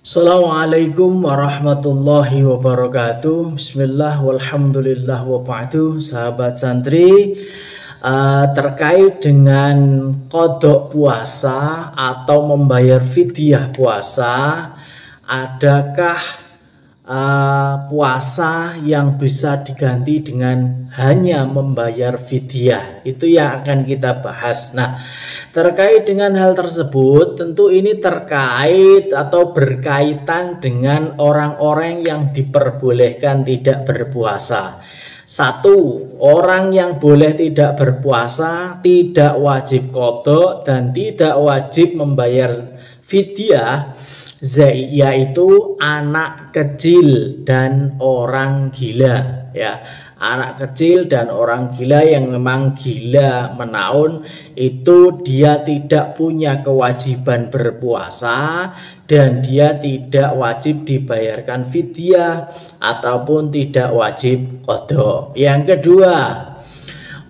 Assalamualaikum warahmatullahi wabarakatuh. Bismillah walhamdulillah wa ba'du. Sahabat santri, terkait dengan qodok puasa atau membayar fidyah puasa, adakah puasa yang bisa diganti dengan hanya membayar fidyah? Itu yang akan kita bahas. Nah, terkait dengan hal tersebut, tentu ini terkait atau berkaitan dengan orang-orang yang diperbolehkan tidak berpuasa. Satu, orang yang boleh tidak berpuasa tidak wajib qodok dan tidak wajib membayar fidyah, yaitu anak kecil dan orang gila, ya. Anak kecil dan orang gila yang memang gila menaun, itu dia tidak punya kewajiban berpuasa dan dia tidak wajib dibayarkan fidyah ataupun tidak wajib qodok. Yang kedua,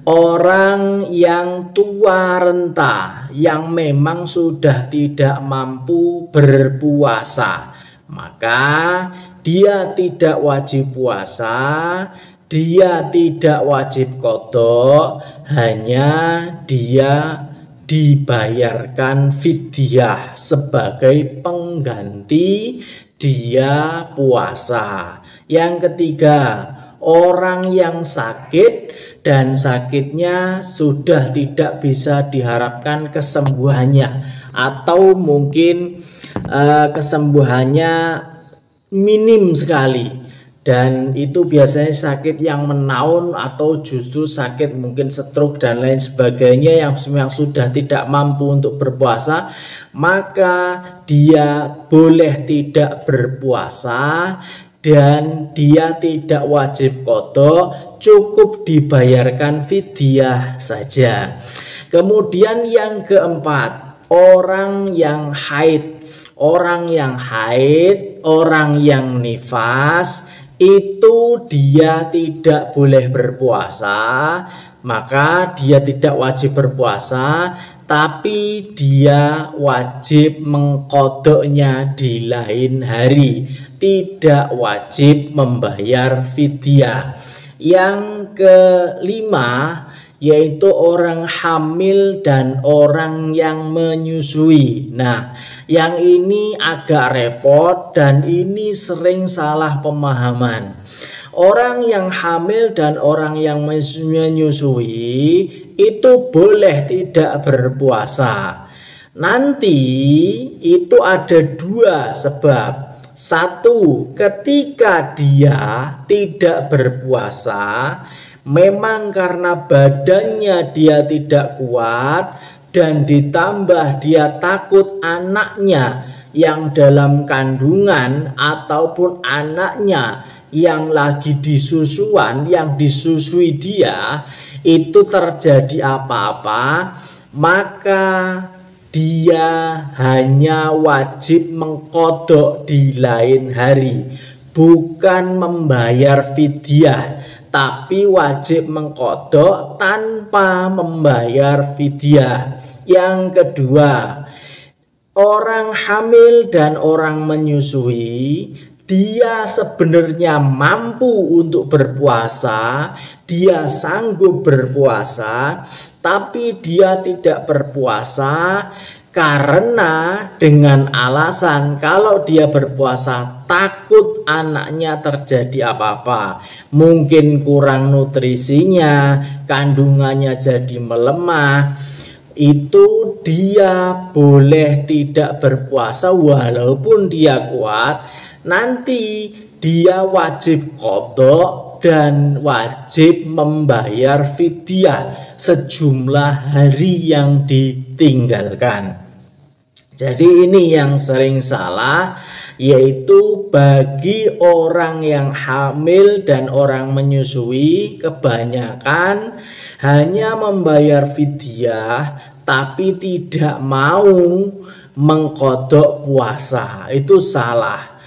orang yang tua renta yang memang sudah tidak mampu berpuasa, maka dia tidak wajib puasa, dia tidak wajib qodok, hanya dia dibayarkan fidyah sebagai pengganti dia puasa. Yang ketiga, orang yang sakit dan sakitnya sudah tidak bisa diharapkan kesembuhannya, atau mungkin kesembuhannya minim sekali, dan itu biasanya sakit yang menaun atau justru sakit mungkin stroke dan lain sebagainya yang sudah tidak mampu untuk berpuasa, maka dia boleh tidak berpuasa dan dia tidak wajib qodok, cukup dibayarkan fidyah saja. Kemudian yang keempat, orang yang haid. Orang yang haid, orang yang nifas, itu dia tidak boleh berpuasa, maka dia tidak wajib berpuasa, tapi dia wajib mengqodoknya di lain hari, tidak wajib membayar fidyah. Yang kelima, yaitu orang hamil dan orang yang menyusui. Nah, yang ini agak repot dan ini sering salah pemahaman. Orang yang hamil dan orang yang menyusui itu boleh tidak berpuasa. Nanti itu ada dua sebab. Satu, ketika dia tidak berpuasa, memang karena badannya dia tidak kuat dan ditambah dia takut anaknya yang dalam kandungan ataupun anaknya yang lagi disusuan, yang disusui dia itu terjadi apa-apa, maka dia hanya wajib mengqodok di lain hari, bukan membayar fidyah, tapi wajib mengqodok tanpa membayar fidyah. Yang kedua, orang hamil dan orang menyusui, dia sebenarnya mampu untuk berpuasa, dia sanggup berpuasa, tapi dia tidak berpuasa karena dengan alasan kalau dia berpuasa takut anaknya terjadi apa-apa, mungkin kurang nutrisinya, kandungannya jadi melemah, itu dia boleh tidak berpuasa walaupun dia kuat. Nanti dia wajib qodok dan wajib membayar fidyah sejumlah hari yang ditinggalkan. Jadi ini yang sering salah, yaitu bagi orang yang hamil dan orang menyusui kebanyakan hanya membayar fidyah tapi tidak mau mengqodok puasa. Itu salah.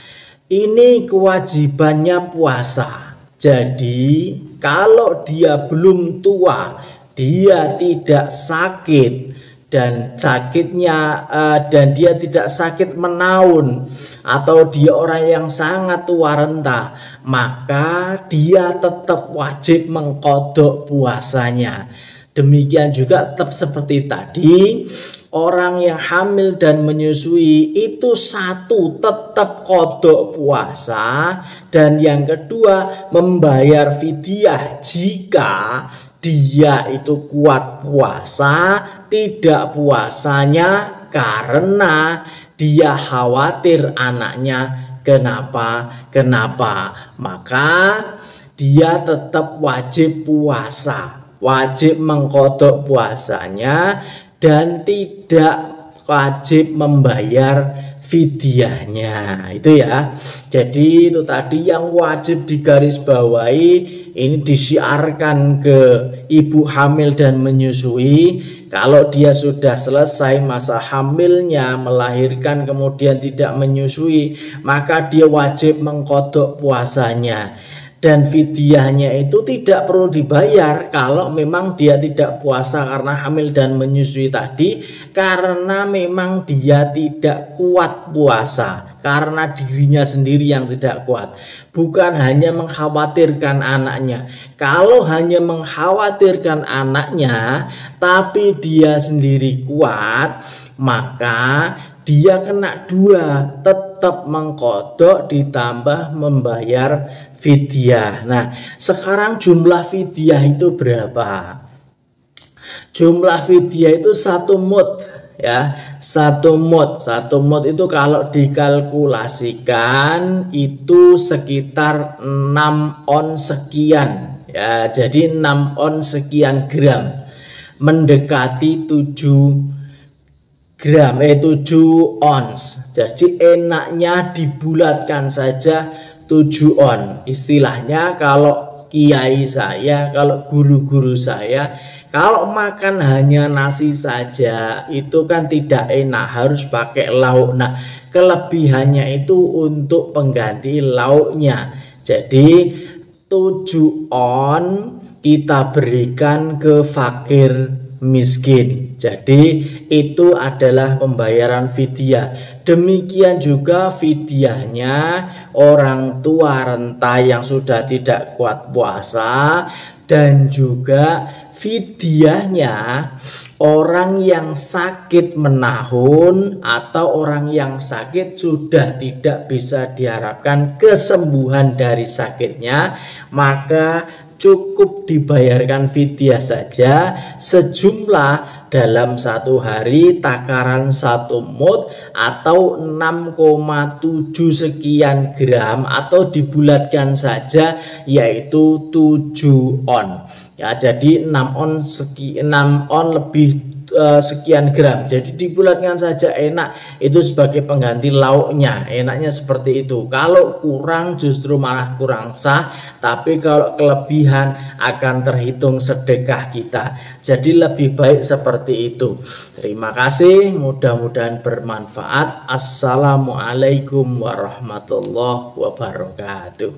Ini kewajibannya puasa. Jadi kalau dia belum tua, dia tidak sakit, dan sakitnya dan dia tidak sakit menaun atau dia orang yang sangat tua renta, maka dia tetap wajib mengqadha puasanya. Demikian juga tetap seperti tadi, orang yang hamil dan menyusui itu satu tetap qadha puasa, dan yang kedua membayar fidyah jika dia itu kuat puasa, tidak puasanya karena dia khawatir anaknya kenapa, maka dia tetap wajib puasa, wajib mengqadha puasanya dan tidak wajib membayar fidyahnya. Itu ya. Jadi itu tadi yang wajib digarisbawahi, ini disiarkan ke ibu hamil dan menyusui. Kalau dia sudah selesai masa hamilnya, melahirkan kemudian tidak menyusui, maka dia wajib mengqadha puasanya. Dan fidyahnya itu tidak perlu dibayar kalau memang dia tidak puasa karena hamil dan menyusui tadi, karena memang dia tidak kuat puasa, karena dirinya sendiri yang tidak kuat, bukan hanya mengkhawatirkan anaknya. Kalau hanya mengkhawatirkan anaknya tapi dia sendiri kuat, maka dia kena dua, tetap mengqadha ditambah membayar fidyah. Nah, sekarang jumlah fidyah itu berapa? Jumlah fidyah itu 1 mud ya. 1 mud itu kalau dikalkulasikan itu sekitar 6 on sekian ya. Jadi 6 on sekian gram, mendekati 7 gram 7 ons. Jadi enaknya dibulatkan saja 7 on. Istilahnya kalau kiai saya, kalau guru-guru saya, kalau makan hanya nasi saja itu kan tidak enak, harus pakai lauk. Nah, kelebihannya itu untuk pengganti lauknya. Jadi 7 on kita berikan ke fakir miskin. Jadi itu adalah pembayaran fidyah. Demikian juga fidyahnya orang tua renta yang sudah tidak kuat puasa, dan juga fidyahnya orang yang sakit menahun atau orang yang sakit sudah tidak bisa diharapkan kesembuhan dari sakitnya, maka cukup dibayarkan fidyah saja sejumlah dalam 1 hari takaran 1 mud atau 6,7 sekian gram, atau dibulatkan saja yaitu 7 on ya. Jadi 6 on lebih sekian gram, jadi dibulatkan saja enak, itu sebagai pengganti lauknya, enaknya seperti itu. Kalau kurang justru malah kurang sah, tapi kalau kelebihan akan terhitung sedekah kita. Jadi lebih baik seperti itu. Terima kasih, mudah-mudahan bermanfaat. Assalamualaikum warahmatullahi wabarakatuh.